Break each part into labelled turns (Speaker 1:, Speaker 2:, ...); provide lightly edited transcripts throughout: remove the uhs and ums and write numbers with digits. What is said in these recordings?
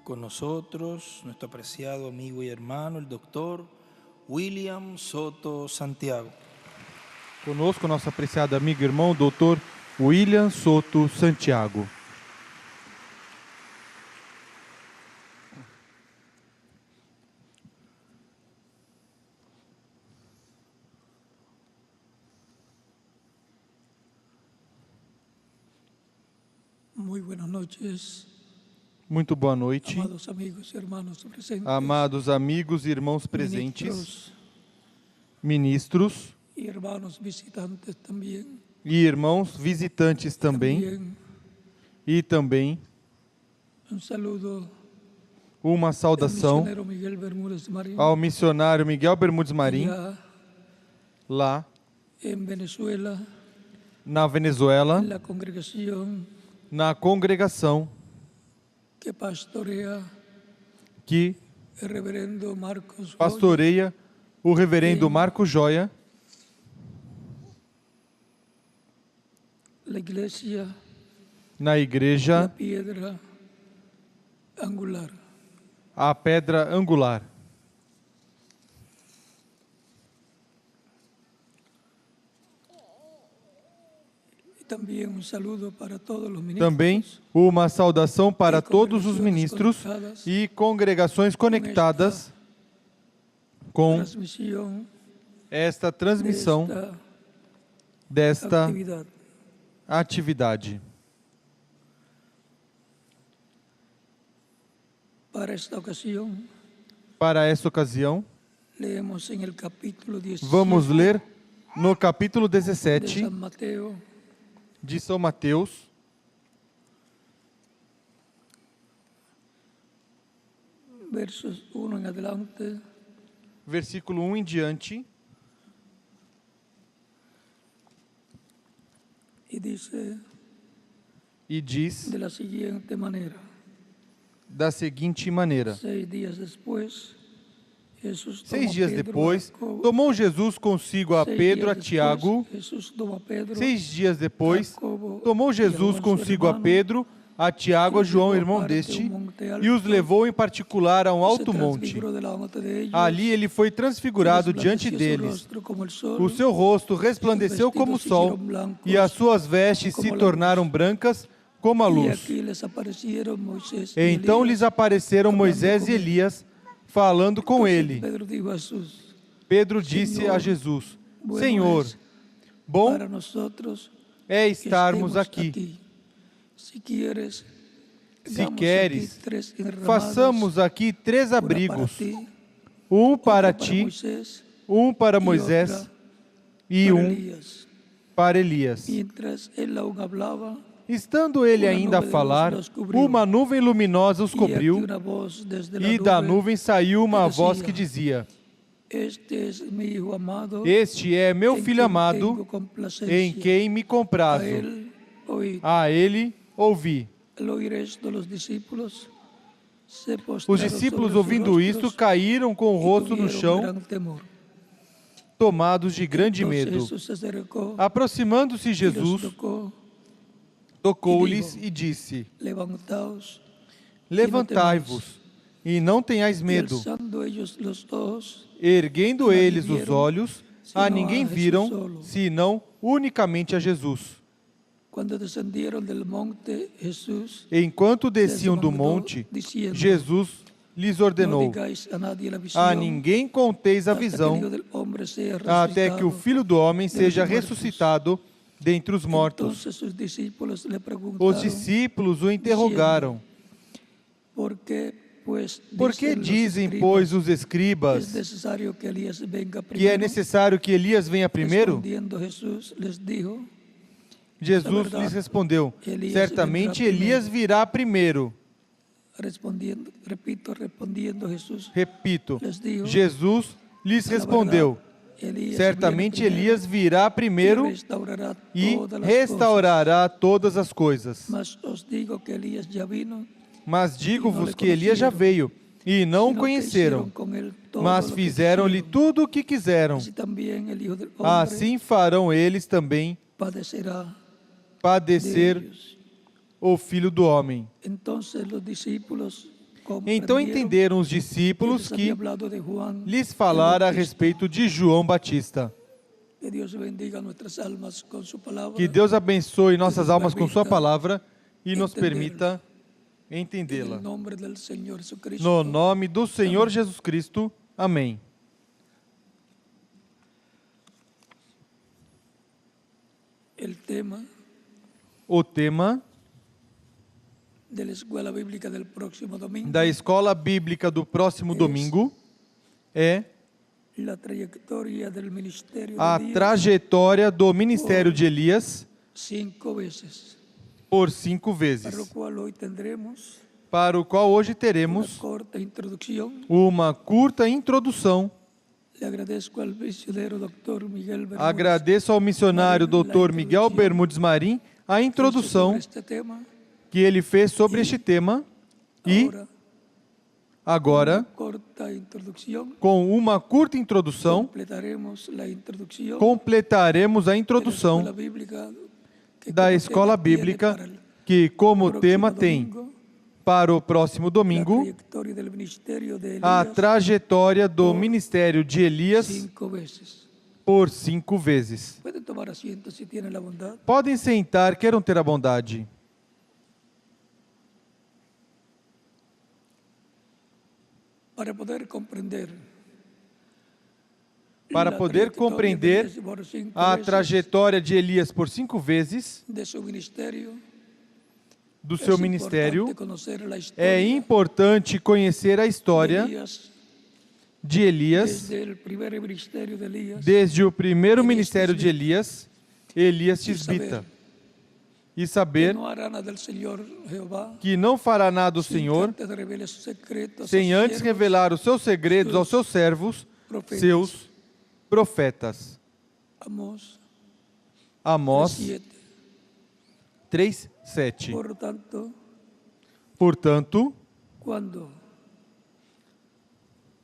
Speaker 1: Con nosotros, nuestro apreciado amigo y hermano, el doctor William Soto Santiago.
Speaker 2: Conosco, nosso apreciado amigo e irmão, Dr. William Soto Santiago.
Speaker 3: Muy buenas noches,
Speaker 2: Muito boa noite,
Speaker 3: amados amigos y hermanos presentes,
Speaker 2: amados amigos e irmãos presentes,
Speaker 3: ministros
Speaker 2: ministros
Speaker 3: y hermanos visitantes también.
Speaker 2: e irmãos visitantes também,
Speaker 3: También
Speaker 2: e também
Speaker 3: un saludo
Speaker 2: uma
Speaker 3: al
Speaker 2: saudação
Speaker 3: misionero Miguel Bermúdez Marín,
Speaker 2: ao missionário Miguel Bermudes Marim,
Speaker 3: allá
Speaker 2: lá
Speaker 3: en Venezuela,
Speaker 2: na Venezuela,
Speaker 3: en la congregación
Speaker 2: na congregação
Speaker 3: que pastorea
Speaker 2: que
Speaker 3: el reverendo Marcos Goya,
Speaker 2: pastoreia o reverendo Marco Joia,
Speaker 3: la iglesia
Speaker 2: na
Speaker 3: La
Speaker 2: igreja
Speaker 3: Piedra Angular.
Speaker 2: A Pedra Angular.
Speaker 3: Y también un saludo para todos los ministros.
Speaker 2: Também uma saudação para
Speaker 3: E
Speaker 2: todos os
Speaker 3: congregações
Speaker 2: ministros
Speaker 3: conectadas
Speaker 2: e congregações conectadas com
Speaker 3: Transmisión
Speaker 2: esta transmissão
Speaker 3: desta
Speaker 2: desta
Speaker 3: actividad.
Speaker 2: atividade.
Speaker 3: Para esta ocasión,
Speaker 2: Para esta ocasião,
Speaker 3: leemos en el capítulo 17
Speaker 2: vamos ler no capítulo
Speaker 3: de
Speaker 2: 17
Speaker 3: San Mateo,
Speaker 2: de São Mateus,
Speaker 3: versos 1 en adelante,
Speaker 2: versículo 1 em diante,
Speaker 3: y dice
Speaker 2: e diz
Speaker 3: de la siguiente manera:
Speaker 2: da seguinte maneira:
Speaker 3: 6 días después, Jesús tomó
Speaker 2: 6 dias
Speaker 3: Pedro,
Speaker 2: depois,
Speaker 3: Jacobo,
Speaker 2: tomou Jesus consigo a
Speaker 3: 6
Speaker 2: Pedro, a
Speaker 3: días
Speaker 2: Tiago.
Speaker 3: después, Jesús tomó a Pedro,
Speaker 2: 6 dias depois,
Speaker 3: Jacobo,
Speaker 2: tomou
Speaker 3: e a
Speaker 2: Jesus
Speaker 3: João, seu
Speaker 2: consigo a
Speaker 3: irmão,
Speaker 2: Pedro, a Tiago, a
Speaker 3: e os
Speaker 2: João,
Speaker 3: levou
Speaker 2: irmão
Speaker 3: aparte
Speaker 2: deste,
Speaker 3: a um monte
Speaker 2: e os
Speaker 3: alto,
Speaker 2: levou em particular a um
Speaker 3: se
Speaker 2: alto monte.
Speaker 3: transfiguró delante de ellos,
Speaker 2: Ali ele foi transfigurado diante
Speaker 3: resplandeció su
Speaker 2: deles.
Speaker 3: rostro como el sol,
Speaker 2: O seu rosto resplandeceu como o sol, e as suas vestes se tornaram brancas como a
Speaker 3: y
Speaker 2: luz.
Speaker 3: aquí les aparecieron Moisés y
Speaker 2: Então
Speaker 3: Elías.
Speaker 2: lhes apareceram Moisés e Elias, falando com
Speaker 3: Entonces
Speaker 2: ele.
Speaker 3: Pedro dijo a Jesús:
Speaker 2: Pedro disse a Jesus:
Speaker 3: bueno
Speaker 2: Senhor,
Speaker 3: es
Speaker 2: bom
Speaker 3: para nosotros
Speaker 2: é
Speaker 3: que
Speaker 2: estarmos
Speaker 3: estemos
Speaker 2: aqui.
Speaker 3: Si quieres,
Speaker 2: Se
Speaker 3: hagamos
Speaker 2: queres,
Speaker 3: aquí 3 enramados,
Speaker 2: façamos aqui 3
Speaker 3: una para
Speaker 2: abrigos,
Speaker 3: ti,
Speaker 2: um para
Speaker 3: otra
Speaker 2: ti,
Speaker 3: Moisés,
Speaker 2: um para
Speaker 3: y
Speaker 2: Moisés
Speaker 3: otra
Speaker 2: e
Speaker 3: para
Speaker 2: um
Speaker 3: Elías.
Speaker 2: para Elias.
Speaker 3: Mientras él aún hablaba,
Speaker 2: Estando ele
Speaker 3: uma
Speaker 2: ainda a
Speaker 3: nuvem de
Speaker 2: falar,
Speaker 3: luz os cobriu.
Speaker 2: uma nuvem luminosa os
Speaker 3: y aquí
Speaker 2: cobriu,
Speaker 3: una voz desde la
Speaker 2: e da
Speaker 3: nube,
Speaker 2: nuvem saiu uma
Speaker 3: que
Speaker 2: voz
Speaker 3: dizia,
Speaker 2: que dizia:
Speaker 3: Este es mi hijo amado,
Speaker 2: Este é meu
Speaker 3: em
Speaker 2: filho
Speaker 3: quem
Speaker 2: amado,
Speaker 3: tengo complacência.
Speaker 2: em quem me
Speaker 3: A
Speaker 2: comprazo.
Speaker 3: él oíd.
Speaker 2: A ele ouvi.
Speaker 3: Al oír esto, los discípulos se
Speaker 2: Os
Speaker 3: postraron
Speaker 2: discípulos,
Speaker 3: sobre sus
Speaker 2: ouvindo isto,
Speaker 3: rostros
Speaker 2: caíram com o
Speaker 3: y
Speaker 2: rosto no
Speaker 3: tuvieron
Speaker 2: chão,
Speaker 3: gran temor.
Speaker 2: tomados de grande
Speaker 3: Entonces
Speaker 2: medo.
Speaker 3: Jesús se acercó
Speaker 2: Aproximando-se
Speaker 3: y los
Speaker 2: Jesus,
Speaker 3: tocó:
Speaker 2: tocou-lhes e disse:
Speaker 3: levantaos
Speaker 2: Levantai-vos, e não tenhais
Speaker 3: y
Speaker 2: medo.
Speaker 3: alzando ellos los ojos,
Speaker 2: Erguendo
Speaker 3: Nadie
Speaker 2: eles os
Speaker 3: vieron,
Speaker 2: olhos,
Speaker 3: senão
Speaker 2: a
Speaker 3: a
Speaker 2: ninguém
Speaker 3: Jesus
Speaker 2: viram,
Speaker 3: solo.
Speaker 2: senão unicamente a Jesus.
Speaker 3: cuando descendieron del monte, Jesús
Speaker 2: Enquanto desciam do
Speaker 3: mandou,
Speaker 2: monte,
Speaker 3: diciendo,
Speaker 2: Jesus lhes
Speaker 3: no
Speaker 2: ordenou:
Speaker 3: digáis a nadie la visión,
Speaker 2: A ninguém conteis a
Speaker 3: hasta que el
Speaker 2: visão,
Speaker 3: Hijo del Hombre sea
Speaker 2: até que o
Speaker 3: resucitado
Speaker 2: Filho do Homem
Speaker 3: de
Speaker 2: seja
Speaker 3: los muertos.
Speaker 2: ressuscitado dentre os mortos.
Speaker 3: Entonces sus discípulos le
Speaker 2: Os
Speaker 3: preguntaron:
Speaker 2: discípulos o interrogaram:
Speaker 3: ¿por qué, pues,
Speaker 2: Por que
Speaker 3: dicen los
Speaker 2: dizem,
Speaker 3: escribas
Speaker 2: pois, os
Speaker 3: que es
Speaker 2: escribas
Speaker 3: necesario que Elías venga
Speaker 2: que é
Speaker 3: primero?
Speaker 2: necessário que Elias venha primeiro?
Speaker 3: Respondiendo Jesús les dijo:
Speaker 2: Jesus lhes respondeu:
Speaker 3: Elias
Speaker 2: Certamente
Speaker 3: vendrá
Speaker 2: Elias virá primeiro.
Speaker 3: respondiendo Jesús
Speaker 2: Repito,
Speaker 3: les dijo:
Speaker 2: Jesus lhes
Speaker 3: "A la
Speaker 2: respondeu:
Speaker 3: verdad, Elías
Speaker 2: Certamente
Speaker 3: viene primero
Speaker 2: Elias virá primeiro
Speaker 3: y
Speaker 2: e
Speaker 3: restaurará todas las
Speaker 2: restaurará todas as coisas.
Speaker 3: cosas. Mas os digo que Elías ya vino,
Speaker 2: Mas digo-vos
Speaker 3: lhe
Speaker 2: que Elias já
Speaker 3: conheceram,
Speaker 2: veio e não o
Speaker 3: sino que
Speaker 2: conheceram,
Speaker 3: hicieron con él todo
Speaker 2: mas
Speaker 3: lo que
Speaker 2: fizeram-lhe
Speaker 3: quisieron.
Speaker 2: tudo o que quiseram.
Speaker 3: Así también el Hijo del Hombre
Speaker 2: Assim farão eles também
Speaker 3: padecerá de
Speaker 2: padecer
Speaker 3: ellos.
Speaker 2: o Filho do Homem.
Speaker 3: Entonces los discípulos
Speaker 2: Então entenderam os discípulos que
Speaker 3: hablado de Juan.
Speaker 2: lhes falara a respeito de João Batista.
Speaker 3: Que Dios bendiga nuestras almas con su palabra.
Speaker 2: Que Deus abençoe nossas almas com sua palavra e nos permita
Speaker 3: En
Speaker 2: entendê-la.
Speaker 3: el nombre del Señor Jesucristo.
Speaker 2: No nome do Senhor Jesus Cristo. Amém.
Speaker 3: El tema
Speaker 2: O tema
Speaker 3: de la escuela bíblica del próximo domingo
Speaker 2: da escola bíblica do próximo domingo é
Speaker 3: la trayectoria del ministerio
Speaker 2: a
Speaker 3: de Elías
Speaker 2: trajetória do ministério de Elias
Speaker 3: 5 veces,
Speaker 2: por 5
Speaker 3: para lo
Speaker 2: vezes,
Speaker 3: cual hoy tendremos
Speaker 2: para o qual hoje
Speaker 3: una
Speaker 2: teremos
Speaker 3: corta introducción.
Speaker 2: uma curta introdução.
Speaker 3: Le agradezco al misionero doctor Miguel Bermúdez
Speaker 2: Agradeço ao missionário Dr. Miguel Bermudes Marim a introdução
Speaker 3: sobre este tema.
Speaker 2: que ele fez sobre este tema e
Speaker 3: Ahora,
Speaker 2: agora,
Speaker 3: corta introducción,
Speaker 2: com uma curta introdução,
Speaker 3: completaremos la introducción
Speaker 2: completaremos a
Speaker 3: de la
Speaker 2: introdução
Speaker 3: escuela bíblica que
Speaker 2: da
Speaker 3: como
Speaker 2: escola
Speaker 3: tema tiene
Speaker 2: bíblica
Speaker 3: para el
Speaker 2: que, como
Speaker 3: próximo
Speaker 2: tema, tem
Speaker 3: domingo
Speaker 2: para o próximo
Speaker 3: la
Speaker 2: domingo
Speaker 3: trayectoria del ministerio de
Speaker 2: a
Speaker 3: Elías
Speaker 2: trajetória do ministério de Elias
Speaker 3: 5 veces.
Speaker 2: por 5 vezes.
Speaker 3: Pueden tomar asiento si tienen la bondad.
Speaker 2: Podem sentar, queiram ter a bondade.
Speaker 3: Para poder comprender
Speaker 2: Para
Speaker 3: la
Speaker 2: poder
Speaker 3: trayectoria de
Speaker 2: compreender
Speaker 3: Elías por 5
Speaker 2: a
Speaker 3: veces
Speaker 2: trajetória de Elias por 5 vezes
Speaker 3: de su ministerio,
Speaker 2: do seu
Speaker 3: es
Speaker 2: ministério,
Speaker 3: importante conocer la
Speaker 2: é
Speaker 3: historia
Speaker 2: importante conhecer a
Speaker 3: de
Speaker 2: história
Speaker 3: Elías
Speaker 2: de Elias
Speaker 3: desde el primer ministerio de Elías
Speaker 2: desde o primeiro
Speaker 3: Elias
Speaker 2: ministério de
Speaker 3: Tisbita.
Speaker 2: Elias
Speaker 3: E
Speaker 2: Tisbita, e
Speaker 3: que
Speaker 2: saber
Speaker 3: no hará nada del Señor Jehová
Speaker 2: que não fará nada o
Speaker 3: sin que
Speaker 2: Senhor
Speaker 3: antes revele sus secretos a
Speaker 2: sem
Speaker 3: sus
Speaker 2: antes
Speaker 3: siervos,
Speaker 2: revelar os seus segredos aos seus servos,
Speaker 3: profetas.
Speaker 2: seus profetas.
Speaker 3: Amós
Speaker 2: Amós
Speaker 3: 7.
Speaker 2: 3:7.
Speaker 3: Por tanto,
Speaker 2: Portanto,
Speaker 3: cuando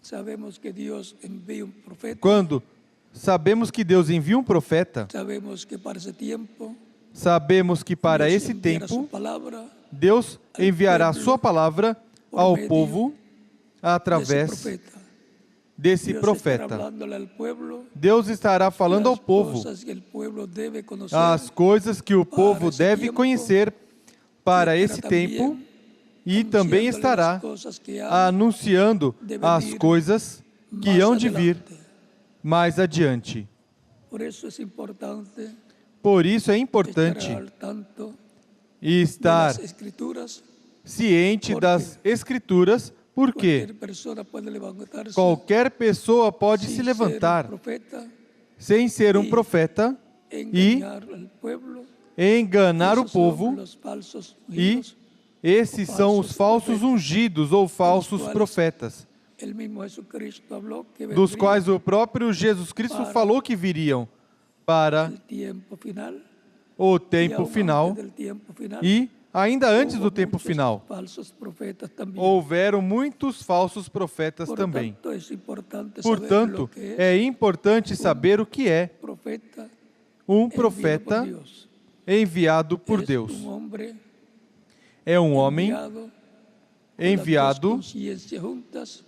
Speaker 3: sabemos que Dios envía un profeta,
Speaker 2: quando sabemos que Deus envia um profeta,
Speaker 3: sabemos que para esse tempo
Speaker 2: sabemos que para
Speaker 3: Dios
Speaker 2: esse
Speaker 3: enviará su
Speaker 2: tempo
Speaker 3: palavra
Speaker 2: Deus enviará sua palavra ao
Speaker 3: medio
Speaker 2: povo
Speaker 3: desse
Speaker 2: através
Speaker 3: profeta.
Speaker 2: desse
Speaker 3: Dios estará
Speaker 2: profeta.
Speaker 3: hablándole al pueblo
Speaker 2: Deus estará falando ao
Speaker 3: las
Speaker 2: povo
Speaker 3: cosas que el pueblo debe conocer
Speaker 2: as coisas que o povo
Speaker 3: esse
Speaker 2: deve
Speaker 3: tempo,
Speaker 2: conhecer para
Speaker 3: y
Speaker 2: esse
Speaker 3: estará
Speaker 2: tempo
Speaker 3: también
Speaker 2: e também
Speaker 3: anunciándole
Speaker 2: estará
Speaker 3: las cosas que há
Speaker 2: anunciando
Speaker 3: de
Speaker 2: as
Speaker 3: venir
Speaker 2: coisas que
Speaker 3: más
Speaker 2: hão de vir
Speaker 3: adelante.
Speaker 2: mais adiante.
Speaker 3: Por eso es importante
Speaker 2: Por isso é
Speaker 3: estar
Speaker 2: importante
Speaker 3: al tanto
Speaker 2: e estar
Speaker 3: de las escrituras.
Speaker 2: ciente das Escrituras, porque
Speaker 3: Cualquier persona puede levantarse
Speaker 2: qualquer pessoa pode
Speaker 3: sin
Speaker 2: se
Speaker 3: ser
Speaker 2: levantar
Speaker 3: profeta,
Speaker 2: sem ser um profeta e
Speaker 3: engañar al pueblo.
Speaker 2: enganar o
Speaker 3: Esos son
Speaker 2: povo,
Speaker 3: los falsos
Speaker 2: e
Speaker 3: ungidos.
Speaker 2: esses são os falsos ungidos ou falsos profetas,
Speaker 3: El mismo Jesucristo habló que
Speaker 2: dos
Speaker 3: vendría
Speaker 2: quais o próprio Jesus Cristo falou que viriam para
Speaker 3: el tiempo final.
Speaker 2: o
Speaker 3: Y
Speaker 2: tempo
Speaker 3: aún
Speaker 2: final
Speaker 3: antes del tiempo final,
Speaker 2: e ainda antes
Speaker 3: hubo
Speaker 2: do tempo
Speaker 3: muchos
Speaker 2: final.
Speaker 3: falsos profetas también.
Speaker 2: Houveram muitos falsos profetas
Speaker 3: Por
Speaker 2: também.
Speaker 3: tanto, es importante saber
Speaker 2: Portanto,
Speaker 3: lo que
Speaker 2: é importante saber o que é
Speaker 3: profeta
Speaker 2: um
Speaker 3: enviado por
Speaker 2: profeta
Speaker 3: Dios.
Speaker 2: enviado por
Speaker 3: Es
Speaker 2: Deus.
Speaker 3: un hombre
Speaker 2: É um homem
Speaker 3: enviado
Speaker 2: enviado
Speaker 3: con las dos conciencias juntas,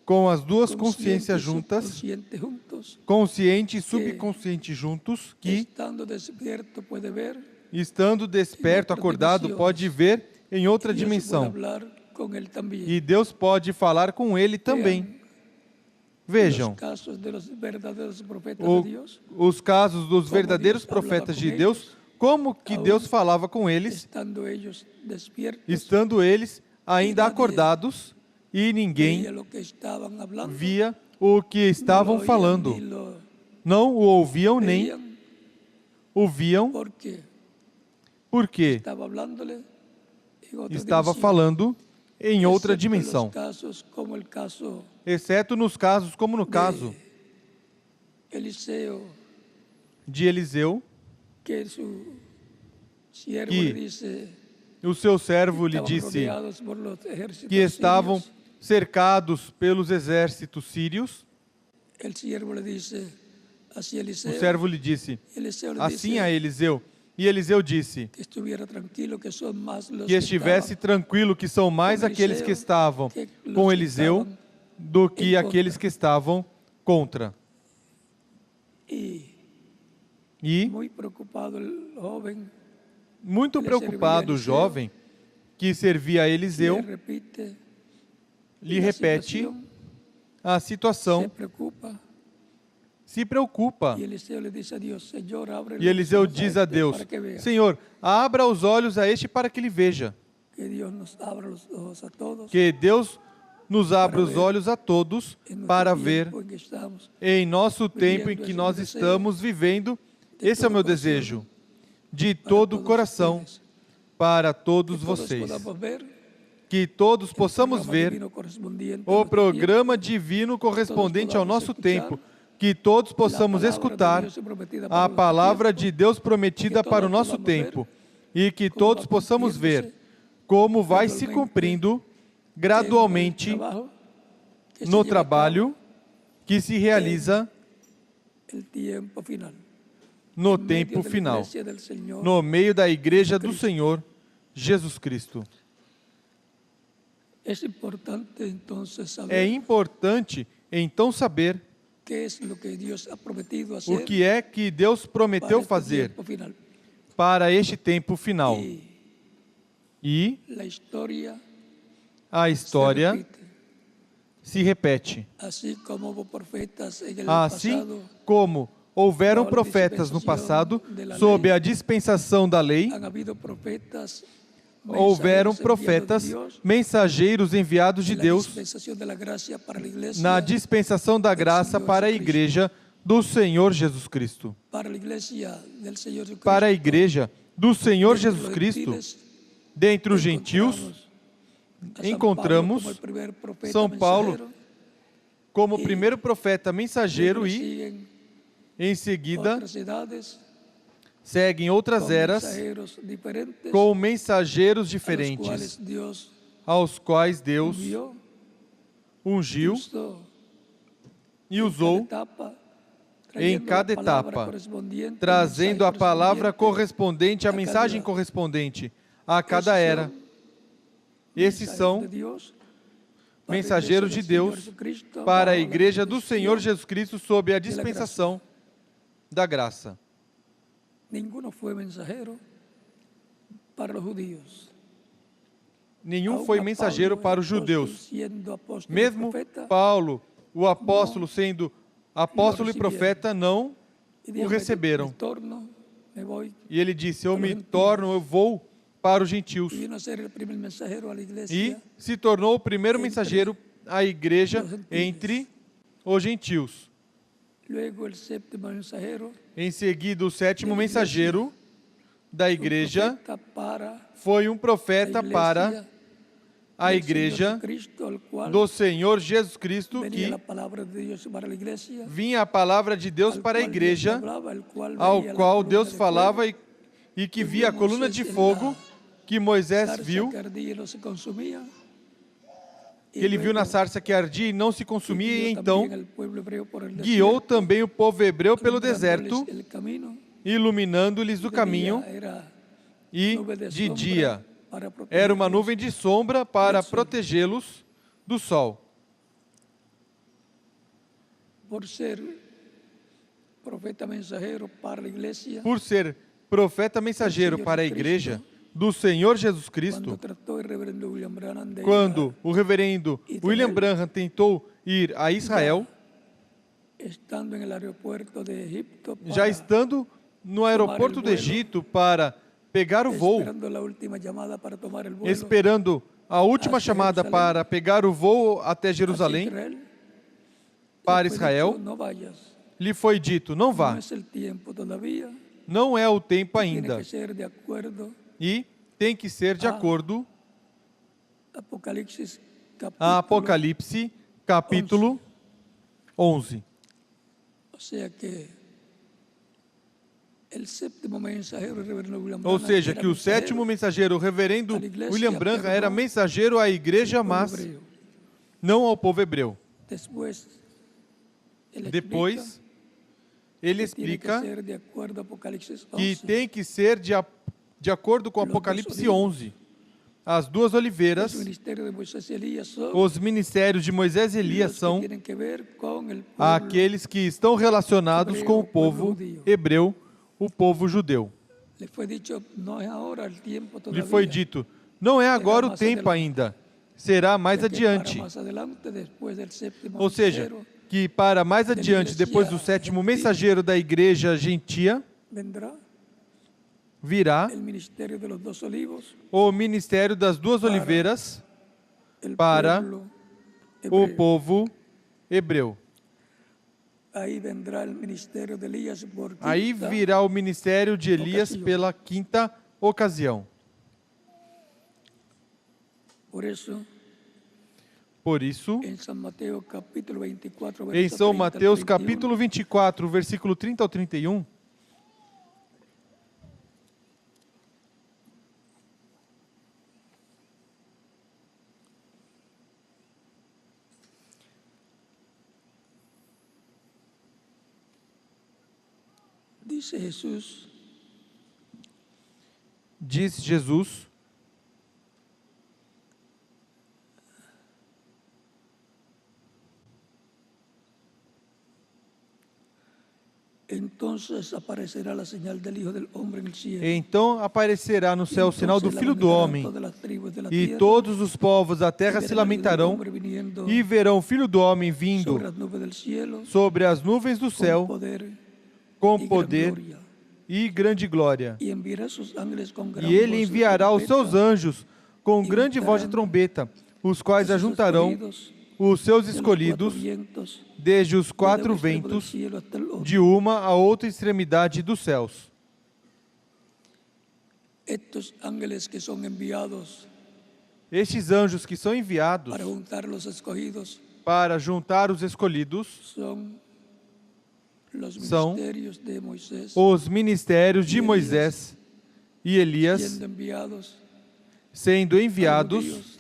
Speaker 2: com as duas
Speaker 3: consciente
Speaker 2: consciências
Speaker 3: y
Speaker 2: juntas,
Speaker 3: subconsciente juntos,
Speaker 2: consciente e subconsciente juntos, que,
Speaker 3: estando despierto puede ver
Speaker 2: estando desperto,
Speaker 3: outra
Speaker 2: acordado,
Speaker 3: dimensão.
Speaker 2: pode ver em outra
Speaker 3: y Dios puede
Speaker 2: dimensão.
Speaker 3: hablar con él también.
Speaker 2: E Deus pode falar com ele também. Vejam,
Speaker 3: Los casos de los verdaderos profetas
Speaker 2: o-
Speaker 3: de Dios,
Speaker 2: os casos dos
Speaker 3: Como
Speaker 2: verdadeiros
Speaker 3: Deus falava
Speaker 2: profetas
Speaker 3: com
Speaker 2: de
Speaker 3: eles,
Speaker 2: Deus, como que
Speaker 3: aún
Speaker 2: Deus falava com eles,
Speaker 3: estando ellos despiertos,
Speaker 2: estando eles ainda
Speaker 3: nadie
Speaker 2: acordados, e
Speaker 3: veía
Speaker 2: ninguém
Speaker 3: lo que estaban hablando,
Speaker 2: via o que estavam
Speaker 3: no lo oían
Speaker 2: falando.
Speaker 3: ni lo
Speaker 2: Não o ouviam nem
Speaker 3: veían,
Speaker 2: o viam,
Speaker 3: porque
Speaker 2: porque
Speaker 3: estaba hablándole en otra
Speaker 2: estava
Speaker 3: dimensión.
Speaker 2: falando em outra
Speaker 3: Excepto en los
Speaker 2: dimensão.
Speaker 3: casos como el caso
Speaker 2: Exceto nos casos, como no caso
Speaker 3: Eliseo,
Speaker 2: de Eliseu,
Speaker 3: que su siervo
Speaker 2: Que
Speaker 3: le dice,
Speaker 2: o seu servo lhe
Speaker 3: estaban
Speaker 2: disse
Speaker 3: rodeados por los ejércitos
Speaker 2: que estavam
Speaker 3: sirios.
Speaker 2: cercados pelos exércitos sírios.
Speaker 3: El siervo le dice así a
Speaker 2: O
Speaker 3: Eliseo,
Speaker 2: servo lhe disse
Speaker 3: Eliseo le
Speaker 2: assim
Speaker 3: dice,
Speaker 2: a Eliseu, E Eliseu disse
Speaker 3: que estuviera tranquilo, que son más los
Speaker 2: que estivesse tranquilo, que são mais aqueles que estavam com Eliseu do que aqueles que estavam contra. E,
Speaker 3: muy preocupado el joven,
Speaker 2: muito preocupado, o jovem que servia a Eliseu
Speaker 3: le repite,
Speaker 2: lhe
Speaker 3: la
Speaker 2: repete
Speaker 3: situación,
Speaker 2: a situação, se preocupa.
Speaker 3: Y Eliseo le dice a Dios, Señor, abre
Speaker 2: E Eliseu
Speaker 3: los ojos a
Speaker 2: diz a
Speaker 3: este
Speaker 2: Deus:
Speaker 3: para que vea.
Speaker 2: Senhor, abra os olhos a este para que ele veja.
Speaker 3: Que Dios nos abra los ojos a todos
Speaker 2: Que Deus nos abra os
Speaker 3: ver
Speaker 2: olhos a todos
Speaker 3: en nuestro
Speaker 2: para
Speaker 3: tiempo
Speaker 2: ver
Speaker 3: en que estamos.
Speaker 2: em nosso tempo em
Speaker 3: vivendo
Speaker 2: que
Speaker 3: esse
Speaker 2: nós
Speaker 3: desejo
Speaker 2: estamos vivendo.
Speaker 3: de
Speaker 2: Esse é o
Speaker 3: todo
Speaker 2: meu
Speaker 3: coração,
Speaker 2: desejo, de
Speaker 3: para
Speaker 2: todo o
Speaker 3: todos
Speaker 2: coração,
Speaker 3: ustedes.
Speaker 2: para todos
Speaker 3: Que todos
Speaker 2: vocês.
Speaker 3: podamos ver
Speaker 2: Que todos
Speaker 3: el
Speaker 2: possamos
Speaker 3: programa
Speaker 2: ver
Speaker 3: divino correspondiente a
Speaker 2: o
Speaker 3: nuestro
Speaker 2: programa
Speaker 3: tiempo,
Speaker 2: divino correspondente ao
Speaker 3: podamos
Speaker 2: nosso
Speaker 3: escutar
Speaker 2: tempo. Que todos possamos
Speaker 3: la palabra de
Speaker 2: escutar
Speaker 3: Dios prometida para
Speaker 2: a
Speaker 3: nuestro
Speaker 2: palavra
Speaker 3: tiempo,
Speaker 2: de Deus prometida
Speaker 3: que
Speaker 2: para o
Speaker 3: todos
Speaker 2: nosso
Speaker 3: podamos ver
Speaker 2: tempo. E que
Speaker 3: como
Speaker 2: todos
Speaker 3: vai
Speaker 2: possamos ver
Speaker 3: cumprindo-se
Speaker 2: como vai se
Speaker 3: gradualmente
Speaker 2: cumprindo
Speaker 3: el
Speaker 2: gradualmente
Speaker 3: trabajo que se
Speaker 2: no
Speaker 3: lleva a cabo
Speaker 2: trabalho que se realiza
Speaker 3: el tiempo final.
Speaker 2: no
Speaker 3: En medio
Speaker 2: tempo
Speaker 3: de la
Speaker 2: final,
Speaker 3: iglesia del Señor,
Speaker 2: no meio da igreja do
Speaker 3: Cristo.
Speaker 2: Senhor Jesus Cristo.
Speaker 3: Es importante entonces
Speaker 2: É
Speaker 3: saber
Speaker 2: importante, então, saber
Speaker 3: qué es lo que Dios ha prometido
Speaker 2: o
Speaker 3: hacer
Speaker 2: que é que Deus
Speaker 3: para
Speaker 2: prometeu
Speaker 3: este
Speaker 2: fazer
Speaker 3: tiempo final.
Speaker 2: para este tempo final. E
Speaker 3: La historia
Speaker 2: a
Speaker 3: se
Speaker 2: história
Speaker 3: repite.
Speaker 2: se repete.
Speaker 3: Así como hubo profetas en el
Speaker 2: Assim
Speaker 3: pasado,
Speaker 2: como houveram
Speaker 3: Agora,
Speaker 2: profetas no
Speaker 3: dispensação
Speaker 2: passado
Speaker 3: da lei.
Speaker 2: sob a dispensação da lei,
Speaker 3: han habido profetas,
Speaker 2: houveram
Speaker 3: mensajeros enviados de
Speaker 2: profetas,
Speaker 3: Dios,
Speaker 2: mensageiros enviados de
Speaker 3: en la
Speaker 2: Deus
Speaker 3: dispensación de la gracia para la iglesia,
Speaker 2: na dispensação da graça
Speaker 3: Senhor
Speaker 2: para a
Speaker 3: Jesus
Speaker 2: igreja do Senhor Jesus Cristo.
Speaker 3: para la iglesia del Señor Jesucristo.
Speaker 2: Para a igreja do Senhor
Speaker 3: Entre
Speaker 2: Jesus
Speaker 3: los
Speaker 2: Cristo,
Speaker 3: gentiles,
Speaker 2: dentre os gentios,
Speaker 3: encontramos a São Paulo como
Speaker 2: encontramos
Speaker 3: el primer profeta
Speaker 2: São Paulo
Speaker 3: mensajero,
Speaker 2: como o primeiro profeta mensageiro
Speaker 3: le
Speaker 2: e,
Speaker 3: siguen
Speaker 2: em seguida,
Speaker 3: otras edades
Speaker 2: seguem outras
Speaker 3: con
Speaker 2: eras
Speaker 3: mensajeros diferentes,
Speaker 2: com mensageiros
Speaker 3: a los
Speaker 2: diferentes,
Speaker 3: cuales Dios
Speaker 2: aos quais Deus
Speaker 3: envió,
Speaker 2: ungiu
Speaker 3: usó
Speaker 2: e usou em cada etapa, trazendo a palavra correspondente, a mensagem correspondente a cada era. Esses são mensageiros de Deus para a igreja do Senhor Jesus Cristo sob a dispensação da graça.
Speaker 3: Ninguno fue mensajero para los judíos.
Speaker 2: Nenhum foi mensageiro para os judeus. Mesmo Paulo, o apóstolo, sendo apóstolo e profeta, não o receberam. E ele disse: eu me torno, eu vou para os gentios. E se tornou o primeiro mensageiro à igreja entre os gentios. Em seguida, o sétimo mensageiro da igreja foi um profeta para a igreja do Senhor Jesus Cristo, que vinha a palavra de Deus para a igreja, ao qual Deus falava e que via a coluna de fogo que Moisés viu, que ele viu na sarça que ardia e não se consumia, e então guiou também o povo hebreu pelo deserto, iluminando-lhes o caminho, e de dia era uma nuvem de sombra para protegê-los do sol.
Speaker 3: Por ser profeta mensageiro para a igreja
Speaker 2: do Senhor Jesus Cristo, quando o reverendo William Branham tentou ir a Israel, já estando no aeroporto do Egito para pegar o voo, esperando a última chamada para pegar o voo até Jerusalém, para Israel, lhe foi dito: não vá, não é o tempo ainda, e tem que ser de acordo a Apocalipse capítulo 11. Ou seja, que o sétimo mensageiro, o reverendo William Branham, era mensageiro à igreja, mas não ao povo hebreu. Depois, ele
Speaker 3: que tiene que
Speaker 2: explica
Speaker 3: ser de acuerdo a Apocalipsis
Speaker 2: que
Speaker 3: 11.
Speaker 2: tem que ser de acordo com Apocalipse 11. As duas oliveiras,
Speaker 3: Los ministerios de Moisés y Elías son
Speaker 2: os ministérios de Moisés e Elias
Speaker 3: los que
Speaker 2: são
Speaker 3: tienen que ver con el pueblo.
Speaker 2: aqueles que estão relacionados com o povo hebreu, o povo judeu.
Speaker 3: Le fue dicho, no es ahora el tiempo
Speaker 2: Lhe
Speaker 3: todavía.
Speaker 2: foi dito, não é agora o tempo ainda, será mais
Speaker 3: Ya que
Speaker 2: adiante.
Speaker 3: para más adelante, después del séptimo
Speaker 2: Ou seja,
Speaker 3: mensajero,
Speaker 2: que para mais adiante, depois do sétimo mensageiro da igreja gentia,
Speaker 3: vendrá
Speaker 2: virá
Speaker 3: el ministerio de los dos olivos,
Speaker 2: o ministério das duas oliveiras
Speaker 3: el
Speaker 2: para
Speaker 3: pueblo
Speaker 2: o
Speaker 3: hebreo.
Speaker 2: povo hebreu.
Speaker 3: Ahí vendrá el ministerio de Elías por
Speaker 2: Aí
Speaker 3: quinta
Speaker 2: virá o ministério de Elias
Speaker 3: ocasião.
Speaker 2: pela quinta ocasião.
Speaker 3: Por eso,
Speaker 2: Por isso,
Speaker 3: en San Mateo capítulo 24,
Speaker 2: em
Speaker 3: verso
Speaker 2: São
Speaker 3: 30 al
Speaker 2: Mateus
Speaker 3: 31,
Speaker 2: capítulo 24, versículo 30 ao 31,
Speaker 3: dice Jesús,
Speaker 2: diz Jesus:
Speaker 3: entonces aparecerá la señal del Hijo del Hombre en el cielo.
Speaker 2: então aparecerá no céu o sinal do
Speaker 3: Entonces
Speaker 2: Filho do
Speaker 3: lamentarán
Speaker 2: Homem,
Speaker 3: todas las tribus de la
Speaker 2: e
Speaker 3: tierra,
Speaker 2: todos os povos da terra
Speaker 3: y
Speaker 2: se
Speaker 3: verán al Hijo del
Speaker 2: lamentarão
Speaker 3: Hombre viniendo
Speaker 2: e verão o Filho do Homem vindo
Speaker 3: sobre las nubes del cielo
Speaker 2: sobre as nuvens do
Speaker 3: con
Speaker 2: céu
Speaker 3: poder
Speaker 2: com
Speaker 3: y gran
Speaker 2: poder
Speaker 3: gloria.
Speaker 2: e grande glória.
Speaker 3: Y enviará sus ángeles con gran
Speaker 2: E ele
Speaker 3: voz de
Speaker 2: enviará os seus
Speaker 3: trompeta,
Speaker 2: anjos com grande voz de trombeta, os quais
Speaker 3: a sus
Speaker 2: ajuntarão
Speaker 3: escolhidos
Speaker 2: os seus
Speaker 3: de los
Speaker 2: escolhidos
Speaker 3: cuatro vientos,
Speaker 2: desde os quatro
Speaker 3: desde el extremo del
Speaker 2: ventos,
Speaker 3: cielo hasta el otro.
Speaker 2: de uma a outra extremidade dos céus.
Speaker 3: Estos ángeles que son enviados
Speaker 2: Estes anjos que são enviados
Speaker 3: para juntar los escogidos
Speaker 2: para juntar os escolhidos
Speaker 3: son los
Speaker 2: São
Speaker 3: ministerios de Moisés,
Speaker 2: os ministérios de
Speaker 3: E Elias.
Speaker 2: Moisés e Elias,
Speaker 3: siendo enviados
Speaker 2: sendo
Speaker 3: a los
Speaker 2: enviados
Speaker 3: judíos.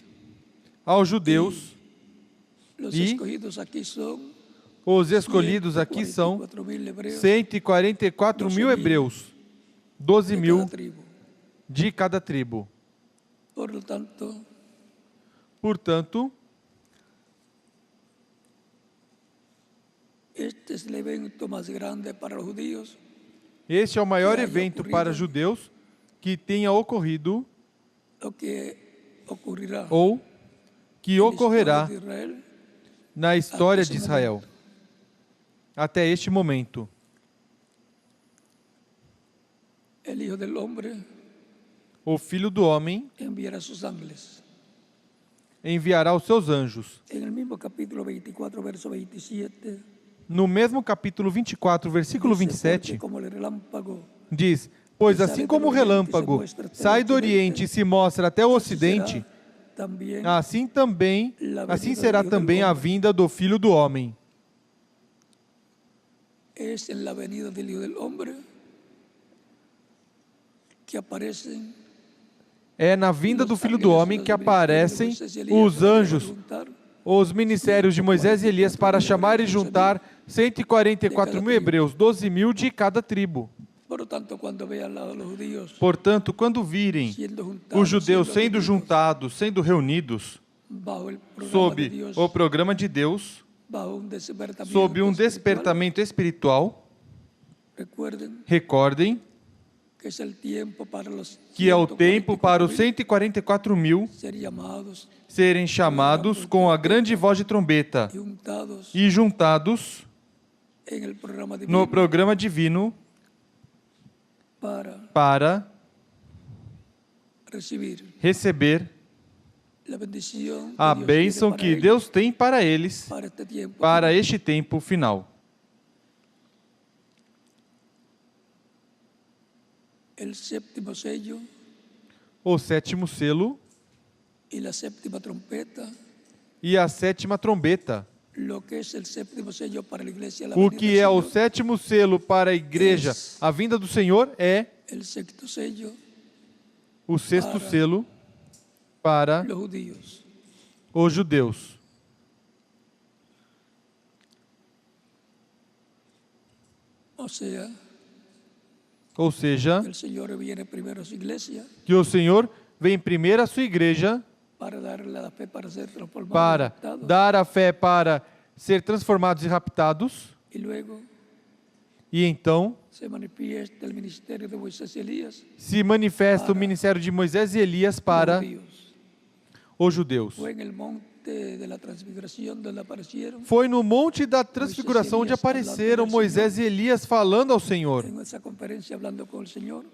Speaker 2: aos judeus.
Speaker 3: Los
Speaker 2: E
Speaker 3: escogidos aquí son
Speaker 2: Os escolhidos aqui são
Speaker 3: 144.000 hebreos
Speaker 2: 144 mil hebreus, 12
Speaker 3: de
Speaker 2: mil
Speaker 3: cada tribu.
Speaker 2: de cada tribo.
Speaker 3: Por lo tanto,
Speaker 2: Portanto,
Speaker 3: este es el evento más grande para los judíos
Speaker 2: este é o maior
Speaker 3: Que haya
Speaker 2: evento
Speaker 3: ocorrido.
Speaker 2: para judeus que tenha ocorrido
Speaker 3: o que ocurrirá
Speaker 2: ou que
Speaker 3: en la historia
Speaker 2: ocorrerá
Speaker 3: de Israel
Speaker 2: na história
Speaker 3: esse
Speaker 2: de Israel até este momento.
Speaker 3: el Hijo del Hombre
Speaker 2: O Filho do Homem
Speaker 3: enviará sus ángeles.
Speaker 2: enviará os seus anjos.
Speaker 3: En el mismo capítulo 24, verso 27,
Speaker 2: No mesmo capítulo 24, versículo
Speaker 3: dice,
Speaker 2: 27,
Speaker 3: porque como el relámpago
Speaker 2: diz: Pois assim como o relâmpago sai do Oriente e se mostra até o Ocidente,
Speaker 3: también
Speaker 2: assim será também a vinda do Filho do Homem.
Speaker 3: es en la venida del Hijo del Hombre que aparecen
Speaker 2: É na vinda do Filho do Homem que aparecem os anjos, os ministérios de Moisés e Elias para chamar e juntar 144 mil hebreus, 12 mil de cada tribo.
Speaker 3: Por lo tanto, cuando vean a los judíos
Speaker 2: Portanto, quando virem
Speaker 3: siendo juntados,
Speaker 2: os judeus
Speaker 3: siendo
Speaker 2: sendo
Speaker 3: reunidos
Speaker 2: juntados, sendo reunidos,
Speaker 3: bajo el programa de
Speaker 2: sob
Speaker 3: Dios,
Speaker 2: o programa de Deus,
Speaker 3: bajo un despertamiento
Speaker 2: sob um
Speaker 3: espiritual,
Speaker 2: despertamento espiritual,
Speaker 3: recuerden
Speaker 2: recordem
Speaker 3: que es el tiempo para los
Speaker 2: que é o tempo para os
Speaker 3: 144.000
Speaker 2: 144 mil
Speaker 3: ser llamados
Speaker 2: serem chamados com a grande voz de trombeta
Speaker 3: y juntados
Speaker 2: e juntados
Speaker 3: en el programa divino
Speaker 2: no programa divino para receber
Speaker 3: la bendición
Speaker 2: a
Speaker 3: que Dios
Speaker 2: bênção
Speaker 3: tiene para
Speaker 2: que
Speaker 3: ellos
Speaker 2: Deus tem para eles
Speaker 3: para este tiempo.
Speaker 2: para este tempo final.
Speaker 3: El séptimo sello
Speaker 2: O sétimo selo
Speaker 3: y la séptima trompeta,
Speaker 2: e a sétima trombeta.
Speaker 3: lo que es el séptimo sello para la iglesia, la
Speaker 2: O
Speaker 3: venida
Speaker 2: que
Speaker 3: del
Speaker 2: é o
Speaker 3: Señor.
Speaker 2: sétimo selo para a igreja, a vinda do Senhor, é
Speaker 3: El sexto sello,
Speaker 2: o sexto
Speaker 3: Para
Speaker 2: selo para
Speaker 3: los judíos.
Speaker 2: os judeus. Ou seja,
Speaker 3: el Señor viene primero a su iglesia
Speaker 2: que o Senhor vem primeiro à sua igreja
Speaker 3: para darle la fe para ser transformado,
Speaker 2: para
Speaker 3: adoptado,
Speaker 2: dar a fé para ser transformados e raptados,
Speaker 3: y luego
Speaker 2: e então
Speaker 3: se manifiesta el ministerio de Moisés y Elías
Speaker 2: se manifesta o ministério de Moisés e Elias para
Speaker 3: los judíos.
Speaker 2: os judeus.
Speaker 3: Fue en el monte de la transfiguración donde aparecieron
Speaker 2: Foi no Monte da Transfiguração onde apareceram Moisés e Elias falando ao Senhor.
Speaker 3: en esa conferencia hablando con el Señor.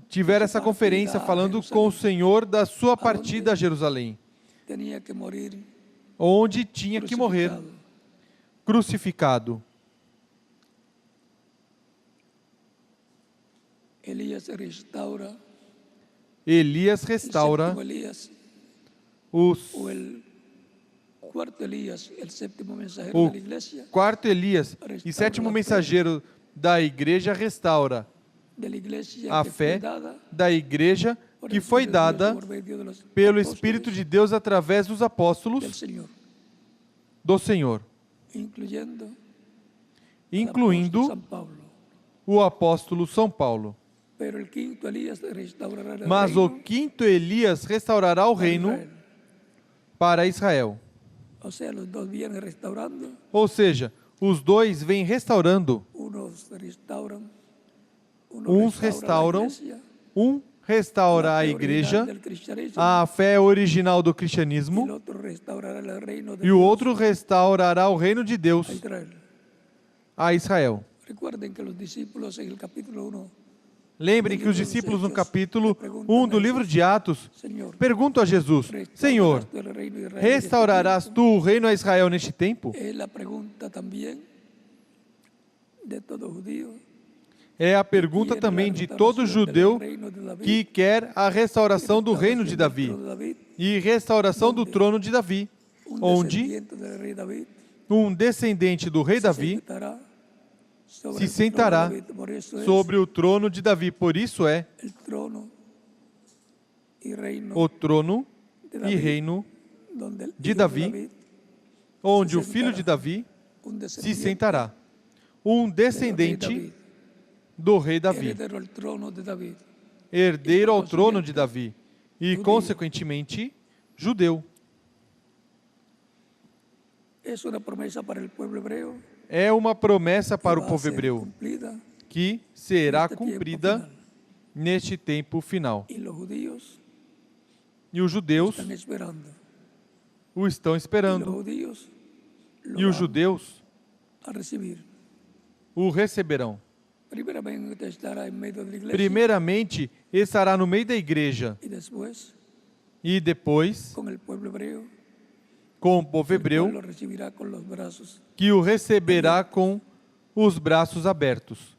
Speaker 2: Tiveram essa conferência falando com o Senhor da sua partida a Jerusalém,
Speaker 3: Tenía que morir
Speaker 2: onde tinha que morrer crucificado.
Speaker 3: Elías restaura
Speaker 2: Elias
Speaker 3: el
Speaker 2: restaura
Speaker 3: séptimo Elías,
Speaker 2: os
Speaker 3: o el cuarto Elías, el séptimo mensajero
Speaker 2: o
Speaker 3: de la iglesia,
Speaker 2: quarto Elias e sétimo mensageiro da igreja restaura
Speaker 3: de la iglesia
Speaker 2: a
Speaker 3: que
Speaker 2: fé
Speaker 3: fue dada
Speaker 2: da igreja
Speaker 3: por
Speaker 2: que
Speaker 3: el
Speaker 2: foi
Speaker 3: Espíritu de Dios
Speaker 2: dada
Speaker 3: por medio de los
Speaker 2: pelo
Speaker 3: apóstoles
Speaker 2: Espírito de Deus através dos
Speaker 3: del
Speaker 2: apóstolos
Speaker 3: Señor,
Speaker 2: do Senhor,
Speaker 3: incluyendo al
Speaker 2: incluindo
Speaker 3: apóstol San Pablo.
Speaker 2: o apóstolo São Paulo.
Speaker 3: Pero el quinto Elías restaurará el
Speaker 2: Mas o
Speaker 3: reino
Speaker 2: quinto Elias restaurará o
Speaker 3: para
Speaker 2: reino
Speaker 3: Israel.
Speaker 2: para Israel.
Speaker 3: O sea, los dos vienen restaurando,
Speaker 2: Ou seja, os dois vêm restaurando.
Speaker 3: unos restauran,
Speaker 2: Uns restauram, um restaura a igreja, a fé original do cristianismo, e o outro restaurará o reino de Deus a Israel.
Speaker 3: Recuerden que los discípulos en el capítulo 1,
Speaker 2: Lembrem que os discípulos no capítulo 1 do livro de Atos
Speaker 3: Señor,
Speaker 2: perguntam a Jesus: Senhor,
Speaker 3: ¿restaurarás tú el reino de Israel en este
Speaker 2: restaurarás
Speaker 3: tiempo?
Speaker 2: tu o reino a Israel neste tempo?
Speaker 3: Es la pregunta también de todo judío
Speaker 2: É a pergunta também de todo judeu que quer a restauração do reino de Davi e restauração do trono de Davi, onde
Speaker 3: descendiente del rey David
Speaker 2: um descendente do rei Davi
Speaker 3: sobre
Speaker 2: se
Speaker 3: el trono de
Speaker 2: sentará
Speaker 3: David. Por eso es
Speaker 2: sobre o trono de Davi. Por isso é
Speaker 3: el trono y reino
Speaker 2: o trono
Speaker 3: de
Speaker 2: e
Speaker 3: David,
Speaker 2: reino
Speaker 3: donde el
Speaker 2: de
Speaker 3: hijo
Speaker 2: Davi, onde o filho de Davi
Speaker 3: un
Speaker 2: se
Speaker 3: descendiente
Speaker 2: sentará. Um
Speaker 3: del rey
Speaker 2: descendente
Speaker 3: David,
Speaker 2: do rei Davi,
Speaker 3: heredero al trono de David.
Speaker 2: herdeiro ao trono de Davi e, consequentemente, judeu.
Speaker 3: Es una promesa para el pueblo hebreo
Speaker 2: É uma promessa para o
Speaker 3: que va a
Speaker 2: povo
Speaker 3: ser
Speaker 2: hebreu
Speaker 3: cumplida,
Speaker 2: que será
Speaker 3: neste tempo
Speaker 2: cumprida
Speaker 3: final.
Speaker 2: neste tempo final.
Speaker 3: y los judíos
Speaker 2: E os judeus
Speaker 3: están esperando.
Speaker 2: o estão
Speaker 3: Y los
Speaker 2: esperando.
Speaker 3: judíos lo
Speaker 2: E os
Speaker 3: van
Speaker 2: judeus
Speaker 3: a recibir.
Speaker 2: o receberão.
Speaker 3: Primeramente estará en medio de la iglesia
Speaker 2: Primeiramente, estará no meio da igreja
Speaker 3: y después
Speaker 2: e depois
Speaker 3: con el pueblo hebreo,
Speaker 2: com o povo
Speaker 3: el cual
Speaker 2: hebreu,
Speaker 3: lo recibirá con los brazos.
Speaker 2: que o receberá com os braços abertos.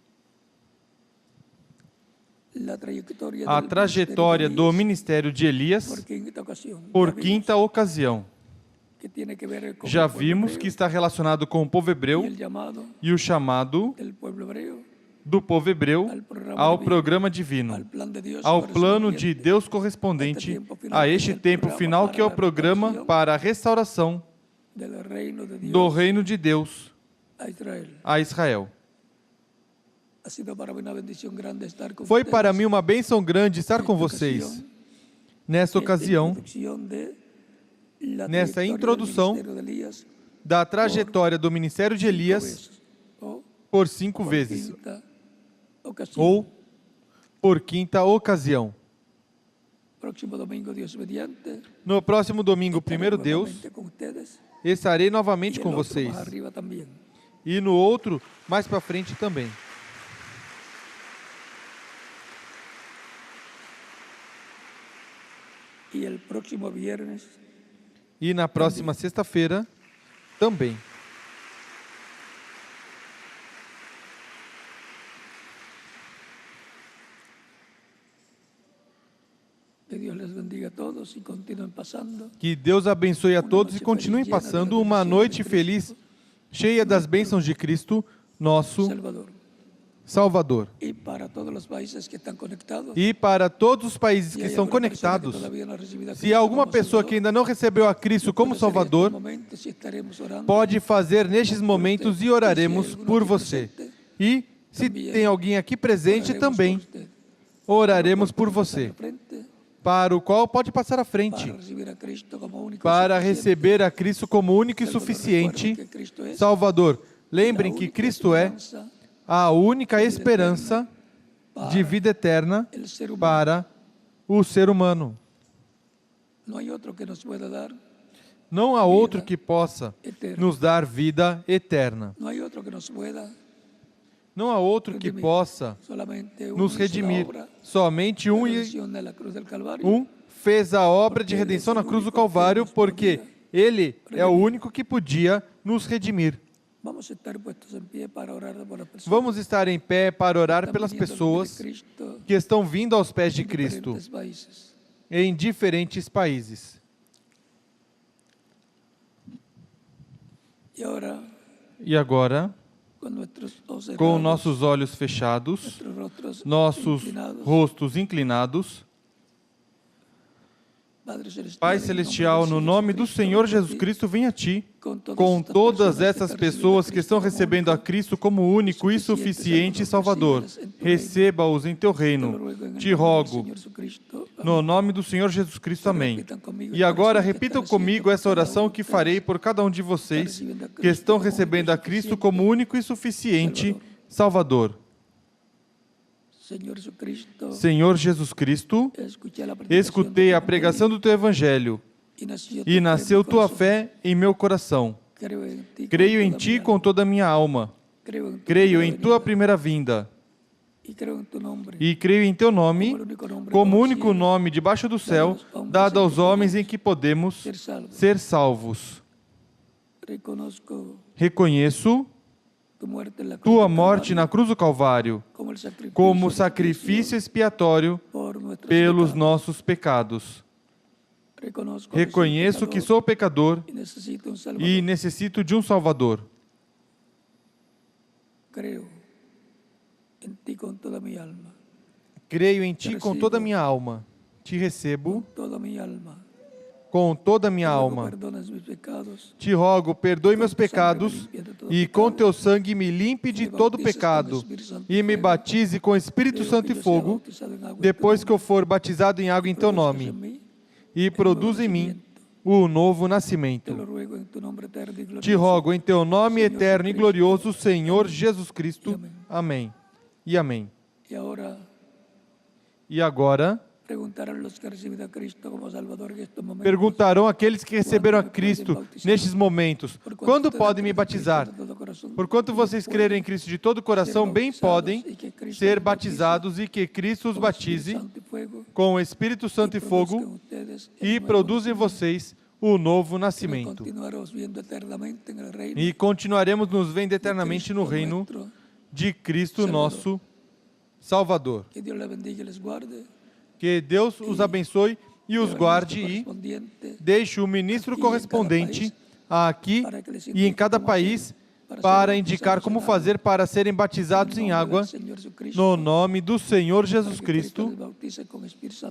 Speaker 3: La trayectoria
Speaker 2: A
Speaker 3: del
Speaker 2: trajetória do
Speaker 3: ministerio
Speaker 2: ministério de
Speaker 3: de
Speaker 2: Elias,
Speaker 3: Elías, por quinta ocasión,
Speaker 2: por
Speaker 3: ya vimos
Speaker 2: quinta ocasião.
Speaker 3: que tiene que ver con
Speaker 2: Já
Speaker 3: el pueblo
Speaker 2: vimos
Speaker 3: hebreo
Speaker 2: que está relacionado com o povo
Speaker 3: y
Speaker 2: hebreu
Speaker 3: el llamado
Speaker 2: e o chamado
Speaker 3: del pueblo hebreo
Speaker 2: do povo hebreu ao programa
Speaker 3: al
Speaker 2: divino,
Speaker 3: plan de Dios
Speaker 2: ao plano de
Speaker 3: correspondiente
Speaker 2: Deus correspondente a este tempo final, que é o programa para a restauração
Speaker 3: del reino de Dios
Speaker 2: do reino de Deus
Speaker 3: a Israel.
Speaker 2: a Israel.
Speaker 3: Ha sido para mí una bendición grande estar con
Speaker 2: Foi
Speaker 3: ustedes
Speaker 2: para mim uma bênção grande estar com
Speaker 3: nesta
Speaker 2: vocês
Speaker 3: ocasión,
Speaker 2: nesta
Speaker 3: esta
Speaker 2: ocasião
Speaker 3: introducción de la
Speaker 2: nessa
Speaker 3: trayectoria del
Speaker 2: introdução
Speaker 3: ministerio de Elías
Speaker 2: da trajetória do ministério de
Speaker 3: 5
Speaker 2: Elias
Speaker 3: veces, o
Speaker 2: por 5
Speaker 3: por
Speaker 2: vezes,
Speaker 3: quinta ocasión.
Speaker 2: ou por quinta ocasião.
Speaker 3: Próximo domingo, Dios mediante,
Speaker 2: No próximo domingo,
Speaker 3: estaré
Speaker 2: primeiro Deus,
Speaker 3: nuevamente con ustedes,
Speaker 2: estarei
Speaker 3: y
Speaker 2: novamente
Speaker 3: el
Speaker 2: com
Speaker 3: otro
Speaker 2: vocês.
Speaker 3: más arriba también.
Speaker 2: E no outro, mais para frente também.
Speaker 3: Y el próximo viernes
Speaker 2: E na próxima sexta-feira também.
Speaker 3: que Dios les bendiga a todos y continúen pasando.
Speaker 2: Que Deus abençoe a todos e continue passando uma noite feliz, cheia das bênçãos de Cristo, nosso
Speaker 3: Salvador.
Speaker 2: Salvador.
Speaker 3: Y para todos los países que están conectados.
Speaker 2: E para todos os países
Speaker 3: si
Speaker 2: que
Speaker 3: hay
Speaker 2: estão
Speaker 3: alguna persona que
Speaker 2: conectados,
Speaker 3: todavía no ha recibido a
Speaker 2: se
Speaker 3: Cristo
Speaker 2: alguma
Speaker 3: como
Speaker 2: pessoa que
Speaker 3: Salvador,
Speaker 2: ainda não recebeu a Cristo como
Speaker 3: puede hacer en
Speaker 2: Salvador,
Speaker 3: este momento, si estaremos orando
Speaker 2: pode fazer nestes momentos e oraremos por você. E Se tem alguém aqui presente também, oraremos por você, para o qual pode passar à frente, para receber a Cristo como único e suficiente Salvador. Lembrem que Cristo é a única esperança de vida eterna para o ser humano. Não há outro que possa nos dar vida eterna. Não há outro que possa nos redimir. Somente um fez a obra de redenção na cruz do Calvário, porque Ele é o único que podia nos redimir. Vamos estar em pé para orar pelas pessoas que estão vindo aos pés de Cristo em diferentes países. E agora, com nossos olhos fechados, nossos rostos inclinados, Pai Celestial, no nome do Senhor Jesus Cristo, vem a Ti, com todas essas pessoas que estão recebendo a Cristo como único e suficiente Salvador. Receba-os em Teu reino. Te rogo, no nome do Senhor Jesus Cristo, amém. E agora repitam comigo essa oração que farei por cada um de vocês que estão recebendo a Cristo como único e suficiente Salvador. Senhor Jesus Cristo, escutei a pregação do Teu Evangelho e nasceu Tua fé em meu coração. Creio em Ti com toda a minha alma. Creio em Tua primeira vinda. E creio em Teu nome, como único nome debaixo do céu, dado aos homens em que podemos ser salvos. Reconheço Tua morte na cruz do Calvário como sacrifício expiatório pelos nossos pecados. Reconheço que sou pecador e necessito de um Salvador. Creio em Ti com toda a minha alma. Te recebo com toda a minha alma. Te rogo, perdoe meus pecados e com Teu sangue me limpe de todo pecado e me batize com Espírito Santo e fogo, depois que eu for batizado em água em Teu nome, e produza em mim o novo nascimento. Te rogo em Teu nome eterno e glorioso, Senhor Jesus Cristo. Amém. E amém. E agora, perguntarão aqueles que receberam a Cristo nestes momentos: quando podem me batizar? Porquanto vocês crerem em Cristo de todo o coração, bem podem ser batizados, e que Cristo os batize com o Espírito Santo e fogo e produza em vocês o novo nascimento. E continuaremos nos vendo eternamente no reino de Cristo nosso Salvador. Que Deus os abençoe e os guarde e deixe o ministro correspondente aqui e em cada país para indicar como fazer para serem batizados em água no nome do Senhor Jesus Cristo,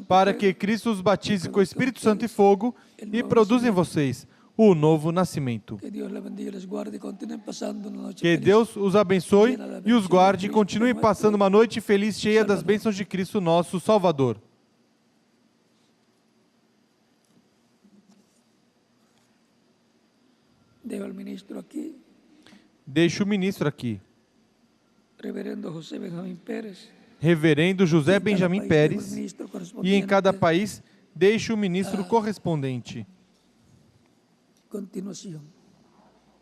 Speaker 2: para que Cristo os batize com o Espírito Santo e fogo e produza em vocês o novo nascimento. Que Deus os abençoe e os guarde e continue passando uma noite feliz, cheia das bênçãos de Cristo, nosso Salvador. Deixo o ministro aqui. Reverendo José Benjamin Pérez. E em cada país, deixo o ministro correspondente.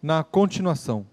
Speaker 2: Na continuação.